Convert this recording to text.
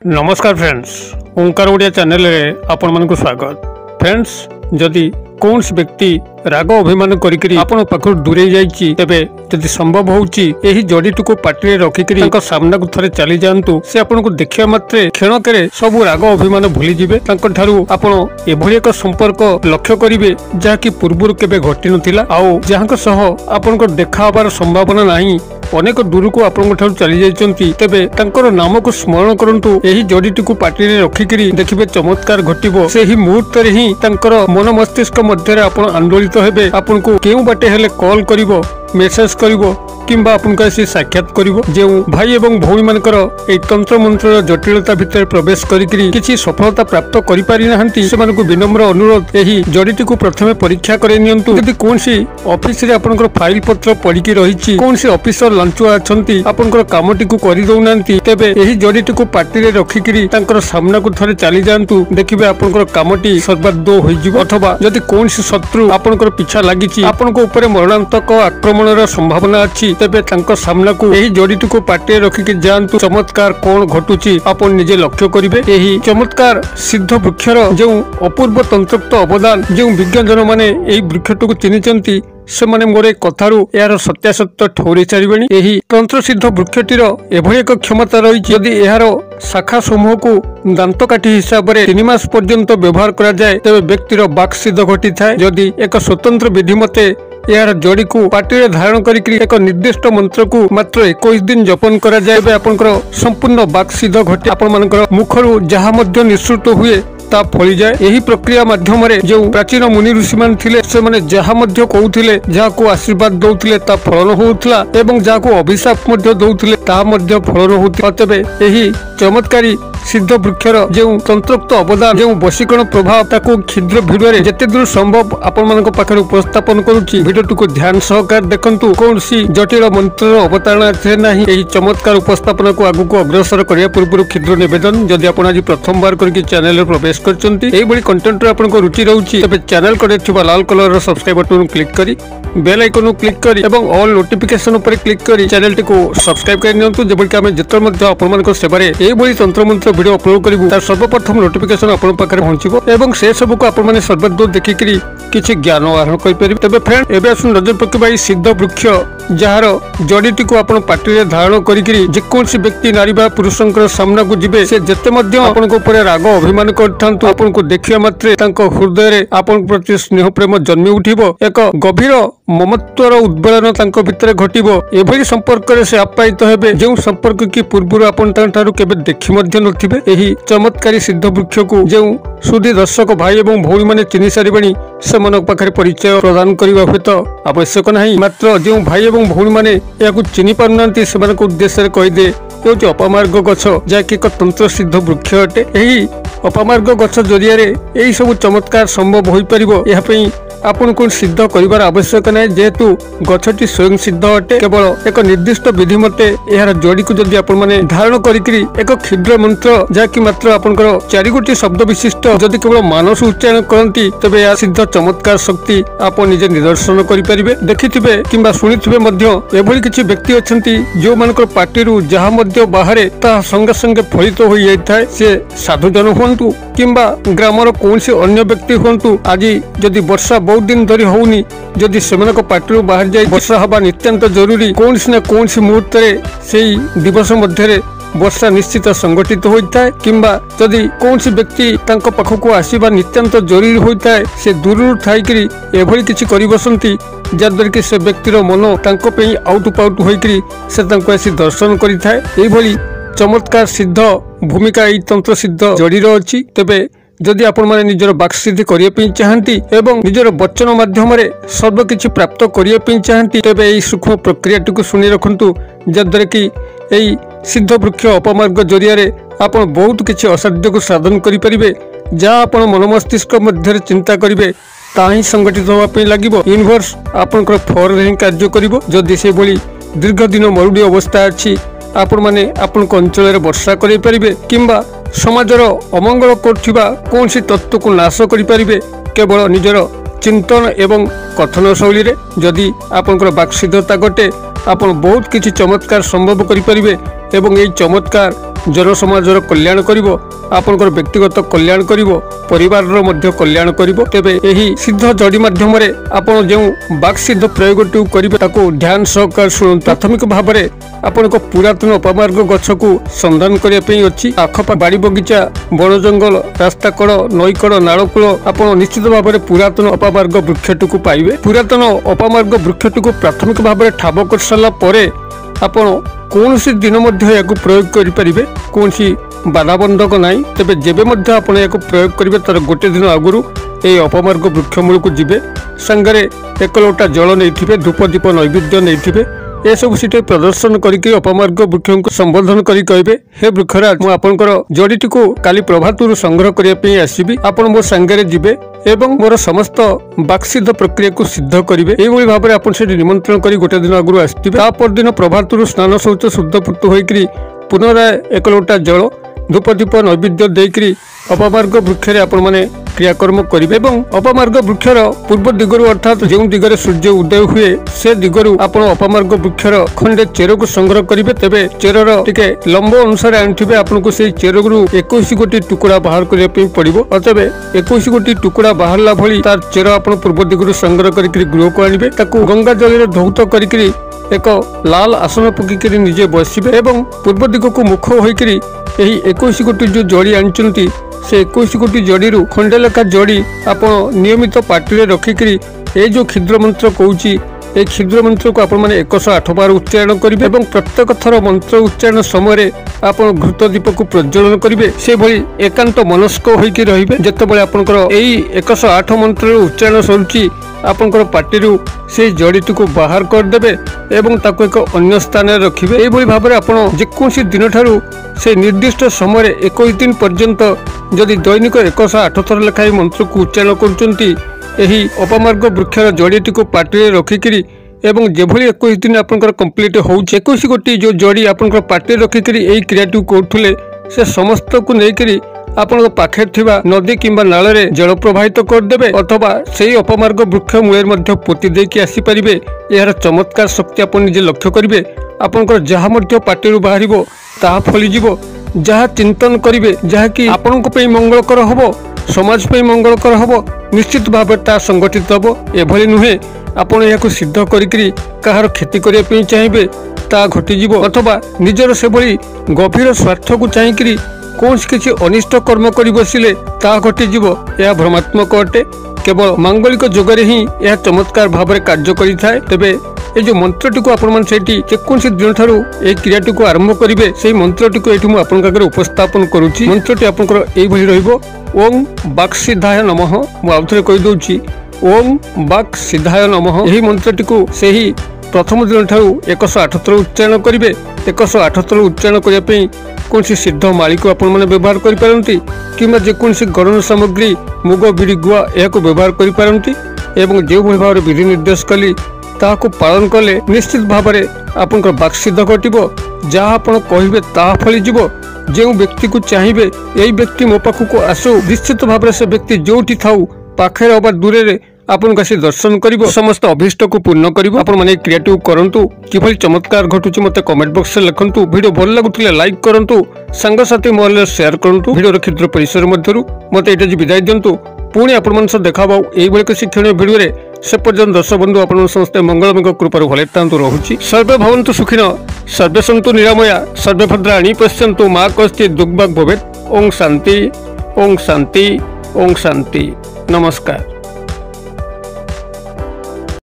नमस्कार फ्रेंड्स, ओंकार ओडिया चैनल रे आपण मानकु स्वागत। फ्रेंड्स, जदि कौन व्यक्ति राग अभिमान करिकरी आपण पाखर दूरे जाइछि तबे जदि संभव होउछि एही जड़ीटू को पार्टी रखिकरी सामना को थरे चली जातु। से आपन को देखिया मात्रे क्षणकरे सब राग अभिमान भूली जिवे। ठारू आपण एभली एक संपर्क लक्ष्य करिवे जहा कि पूर्व केबे घटी नथिला आउ जहां सह आपण को देखा हबार संभावना नाही। अनेक दूर को आपण ठारू चली जाइछन्ति तेबे तांकर नाम को स्मरण करंतु। एही जड़ीटी को पार्टी रे रखिकरी देखिबे चमत्कार घटिबो। सेही मुहूर्त रे ही तांकर मन मस्तिष्क मध्य आपण आंदोलित हेबे। आपण को केउ बाटे हेले कॉल करिवो, मेसेज करिवो किंबा आपन का साक्षात करिवो। जे भाई एवं भौणी मानकर ए तंत्र मंत्र जटिलता भितर प्रवेश करिकरी किछि सफलता प्राप्त करि पारि नाहंती सेमान को विनम्र अनुरोध एही जड़ीटी को प्रथमे परीक्षा करे नियंतु। यदि कोनसी ऑफिस रे आपनकर फाइल पत्र पडिकी रहिछि, कोनसी ऑफिसर लंचुआ अछंती आपनकर कामटी को करि दउनांती, तेबे एही जड़ीटी को पार्टी रे रखिकरी तांकर सामना को थरे चली जांतु। देखिबे आपनकर कामटी सर्वाद्दो होई जिवो। अथवा यदि कोनसी शत्रु आपनकर पिछा लागिछि, आपनको ऊपर मरणांतक आक्रमणर संभावना अछि, तेबे तांको सामना को एही जड़ीटी को पार्टी रखिकि जांतु। चमत्कार कोन घटुची आपण निजे लक्ष्य करिवे। एही चमत्कार सिद्ध वृक्षर जो अपूर्व तंत्रोक्त अवदान जो विज्ञान माने एही वृक्षटू को चिनिचंती से माने मोरे कथारू यार सत्यासत्य ठौरी चारिबेनी। एही तंत्र सिद्ध वृक्षटीर एभली एक क्षमता रही, यदि यार शाखा समूह को दांत काठी हिसाब रे 3 मास पर्यंत व्यवहार करा जाए तेबे व्यक्तिर बाक सिद्ध घटी थाए। यदि एक स्वतंत्र विधि मते यार जड़ी को पार्टी धारण करी एक निर्दिष्ट मंत्र को मात्र 21 दिन जपन करा जाए आपनकर संपूर्ण बाक सिद्ध घटे। आपण मानकर मुखरू जहा मध्य निश्रुत हुए ता फली जाए। यही प्रक्रिया माध्यम रे जो प्राचीन मुनि ऋषि मान थिले से माने जहा मध्य कहउथिले, जहा को आशीर्वाद दउथिले ता फलन होउथला एवं जहा को अभिशाप मध्य दउथिले ता मध्य फलन होउथला। तबे एही चमत्कारी सिद्ध वृक्षर जो तंत्रोक्त अवदान जो वशीकरण प्रभाव ताको क्षुद्र भिडियो रे जते दूर संभव आपण मानक पाखरे उपस्थापन करूची। भिडियो को ध्यान सहकार देखंतु। कोनसी जटिल मंत्र अवतारणा थे नाही। एही चमत्कार उपस्थापन को आगु को अग्रसर करिया पूर्व क्षुद्र निवेदन, जदि आपण आज प्रथम बार करके चैनल रे प्रवेश करचंती, एही बडी कंटेंट रे आपण को रुचि रहउची, तबे चैनल करे थिबा लाल कलर रो सब्सक्राइब बटन क्लिक करी बेल आइकन क्लिक करी एवं ऑल नोटिफिकेशन ऊपर क्लिक करी चैनल टी को सब्सक्राइब कर नियंतु। जेबल कि हमें जतर मध्य आपण मानक सेवारे एही बडी तंत्र मंत्र वीडियो अपलोड करिवु तार सर्वप्रथम नोटिफिकेशन आपण पाखरे पहुंचीबो एवं से सब को आपण माने सर्वदूर देखिकरी किछि ज्ञान आहरण करि परिबे। तबे फ्रेंड, एबे आसु नजर पकेबाई सिद्ध वृक्ष जहार जड़ीटी को आपण पार्टी रे धारण करिकरी जे कोनसी व्यक्ति नारी बा पुरुषंकर सामना को जिबे से जते मध्य आपण को ऊपर राग अभिमान करथांतु, आपण को देखिया मात्रे तांको हृदय रे आपण प्रति स्नेह प्रेम जन्मी उठिबो। एक गभीर ममत्वर उद्बेलन तांको भितरे घटिबो। एभली संपर्क रे से आपायित हेबे जो संपर्क की पूर्व आपण तांठारु केबे देखि मध्य नथिबे। एही चमत्कारी सिद्ध वृक्ष को जो सुधी दर्शक भाई एवं भौणी माने चिनि सारिबेनी सेमान पाखरे परिचय प्रदान करिबा हेत आवश्यक नाही। मात्र जो भाई एवं भौणी माने याकु चिनि पारुनांती सेमान को उद्देश्य रे कहि दे जो अपमार्ग गछ जाकि एक तंत्र सिद्ध वृक्ष अटे। एही अपमार्ग गछ जरिया रे एही सब चमत्कार संभव होई परिबो। एहा पई आपण को सिद्ध करिवार आवश्यक नाही, जेहेतु गछटी स्वयं सिद्ध अटे। केवल एक निर्दिष्ट विधि मते यार जड़ी को जदि आपण माने धारण करिकरी एक क्षुद्र मंत्र जाकि मात्र आपनकर 4 गोटी शब्द विशिष्ट जदि केवल मानस उच्चारण करंती तबे या सिद्ध चमत्कार शक्ति आपण निजे निदर्शन करि परिबे। देखिथिबे किंबा सुनिथिबे मध्य एभली किछि व्यक्ति अछंती जो मानकर पार्टी रु जहा मध्य बाहरे ता संगे संगे फलित होई जायथाय। से साधु जन होंतु किंबा ग्रामर कोनसी अन्य व्यक्ति होंतु, आज जदि वर्षा बहुत दिन धरी होउनी, जदि सेमानक पार्टी बाहर जाय वर्षा हवा नित्यंत जरूरी। कोनसी न कोनसी मुहूर्त रे सेही दिवस मध्य रे वर्षा निश्चित संगठित होइथाय किंबा जदि कोनसी व्यक्ति तांको पाखको आसीबा नित्यंत जरूरी होइथाय, से दूरରୁ थाइकरी एभली किछि करि बसंती जद्वारा कि से व्यक्तिर मन तांको पई आउट पाउट होइकरी से तांको आसी दर्शन करिथाय। एभली चमत्कार सिद्ध भूमिका ई तंत्र सिद्ध जड़ीर अछि। तबे जदि आपण माने निजर बाक सिद्धि करिया पई चाहंती एवं निजर वचन माध्यम रे सब किछि प्राप्त करिया पई चाहंती, तबे एई सूक्ष्म प्रक्रियाटी को सुनि रखंतु जद्वारा कि एई सिद्ध वृक्ष अपमार्ग जरिया रे आपण बहुत किछि असाध्य को साधन करि परिबे। जहा आपण मन मस्तिष्क मध्य चिंता करिवे ताही संगठित होवा पई लागिबो। यूनिवर्स आपनकर फर रे कार्य करिवो। जदि से बोली दीर्घ दिन मरुडी अवस्था अछि, आपण माने आपण अंचल रे वर्षा करि परिबे किंबा समाजर अमंगल करथिबा कोनसी तत्व को नाश करि परिबे केवल निजर चिंतन एवं कथन शैली रे। जदि आपनकर बाक्सिद्धता गटे ଆପଣ ବହୁତ କିଛି ଚମତ୍କାର ସମ୍ଭବ କରିପାରିବେ ଏବଂ ଏହି ଚମତ୍କାର जनसमाजर कल्याण करिवो आपनकर व्यक्तिगत कल्याण करिवो परिवारर मध्य कल्याण करिवो। तेबे एही सिद्ध जड़ी माध्यम रे आपण जेउ बाक सिद्ध प्रयोगटु करिवे ताको ध्यान सहकार सुन प्राथमिक भाव में आपनको पुरातन अपमार्ग गछ को संधान करिया पई अछि। आखपा बाड़ी बगीचा बन जंगल रास्ता कड़ नई कड़ नालकूल आपण निश्चित भाव में पुरातन अपमार्ग वृक्षटुकु पाइबे। पुरातन अपमार्ग वृक्षटुकु प्राथमिक भाव में ठाब कर सारा परे आपण कौन सी दिन मध्य या प्रयोग करें कौन सी बाधाबंधक ना तेज जेबे आपण या प्रयोग करेंगे तार गोटे दिन आगुरी ये अपमार्ग वृक्ष मूल को जी सांगरे एक लोटा जल नहीं धूप दीप नैवेद्य नहीं ये सब सीटे प्रदर्शन करके अपमार्ग वृक्ष को संबोधन करी कहबे हे वृक्षराज मु आपनकर जड़ीटी को काली प्रभातुरु संग्रह करिया पे आसीबी आपण मो संगरे जिबे एवं मोर समस्त बाकसिद्ध प्रक्रिया को सिद्ध करिवे। एभली भाव में आपण से निमंत्रण करी गोटे दिन आगुरी आसथिबे। ता पर दिन प्रभातुरु स्नान शौच शुद्ध पुत होइकरी पुनराय एक लोटा जल धूप दीप नैवेद्य देकरी अपमार्ग वृक्ष आपण माने क्रियाकर्म करेंगे। अपमार्ग वृक्षर पूर्व दिगरु अर्थात जो दिगरे सूर्य उदय हुए से दिगरु आपण अपमार्ग वृक्षर खंडे चेर को संग्रह करेंगे। तेबे चेरर टिके लंब अनुसार आनिथिबे आपनको से चेरगुरु 21 गोटी टुकड़ा बाहर करिया पे पड़िबो। अतबे 21 गोटी टुकड़ा बाहरला भली तार चेर आपण पूर्व दिगरु संग्रह करिकरी गृह को आनिबे। ताकू गंगा जल रे धौत करिकरी एक लाल आसन पकिकरी निजे बसिबे एवं पूर्व दिग को मुख होइकरी एही 21 गोटी जो जड़ी आनिचंती से 21 गोटी जड़ी खंडे लेखा जड़ी आप नियमित पार्टी रखिकी ये जो क्षुद्र मंत्र कहूँ ये क्षुद्र मंत्र को आप 108 बार उच्चारण करेंगे और प्रत्येक थर मंत्र उच्चारण समय आप घृत दीप को प्रज्वलन करेंगे। से भली एकांत मनस्क होइकी रहिबे। जेतेबेले आपनकर एई 108 मंत्र उच्चारण सरुची आपनकर पार्टी से जड़ीटी को बाहर करदेवे एवं ताको एक अन्य स्थान में रखिबे। एभली भाव में आपण जेकोसी दिन ठारू से निर्दिष्ट समय 21 दिन पर्यंत जदि दैनिक 108 थर लेखाई मंत्र को उच्चारण करुचंती एही अपमार्ग वृक्षर जड़ीटी को पार्टी रखिकी एवं जेभली 21 दिन आपनकर कंप्लीट होउछ 21 गोटी जो जड़ी आपनकर पार्टी रखिकी एही क्रियाटी करथुले से समस्त को लेकरी आपण पाखे थिबा नदी किंबा नाल रे जल प्रवाहित करदेबे अथवा सेही अपमार्ग वृक्ष मूल मध्य पोती देकी आसी परिबे। यार चमत्कार शक्ति आपण निजे लक्ष्य करिवे। आपनकर जहा मध्य पार्टी बाहरिबो ताहा फली जिवो। जहा चिंतन करिवे जहा कि आपनक पे मंगलकर हबो समाज पे मंगलकर हबो निश्चित भाव ता संगठित हबो। एभली नुहे आपण याको सिद्ध करिकरी काहार खेती करिया पे चाहिबे ता घटी जिवो अथवा निजर से भली गभीर स्वार्थ को चाहिकरी कौन किसी अनिष्ट कर्म कर बसिले ता घटीजीव यह भ्रमात्मक अटे। केवल मांगलिक जोगरे ही यह चमत्कार भाव में कार्य करिथाए। तेबे ये जो मंत्रटी को आपण जेकोसी दिन ठारू ए क्रियाटी को आरंभ करेंगे से मंत्रटी को ये मुझे उपस्थापन करुच्ची। मंत्रटी आपंकर यही रहिबो ओम बाक सिद्धाय नमः। मु आउथरे कहि दउची ओम बाक सिद्धाय नमः। यही मंत्रटी को सेही प्रथम दिन ठारू 108 थर उच्चारण करेंगे। 108 थर उच्चारण करने कौन सी सिद्ध माली को आपण माने व्यवहार करि पारंती किंबा जेकोसी गणन सामग्री मुग बिड़ी गुआ यह व्यवहार करि पारंती एवं जो भाव विधि निर्देश कली ताको पालन कले निश्चित भाव में आपनकर बाक सिद्ध घटिबो। जहाँ आपण कहिबे ताहा फली जिवो। जो व्यक्ति को चाहिए यही व्यक्ति मो पाखक आसु निश्चित भाव से व्यक्ति जोठी थाउ पाखे अबा दूरे रे आपन का दर्शन करिवो समस्त अभिष्ट को पूर्ण करिवो। आपण माने क्रिएटिव करंतु किभली चमत्कार घटुची मते कमेंट बॉक्स रे लिखंतु। वीडियो भल लागुतिले लाइक करंतु संग साथी मोबाइल शेयर करंतु। वीडियो क्षुद्र परिसर मध्यरु मते एटा जी विदाय दियंतु। पुणी आपण मन देखाबाउ एई बेले शिक्षणीय वीडियो रे से पर्यंत दर्शक बंधु आपण समस्त मंगलमय कृपार भले तांतु रहुची। सर्वे भवन्तु सुखिनो सर्वे सन्तु निरामया सर्वे भद्राणि पश्यन्तु मा कश्चित् दुर्भाग् भवेत्। ओम शांति ओम शांति ओम शांति। नमस्कार।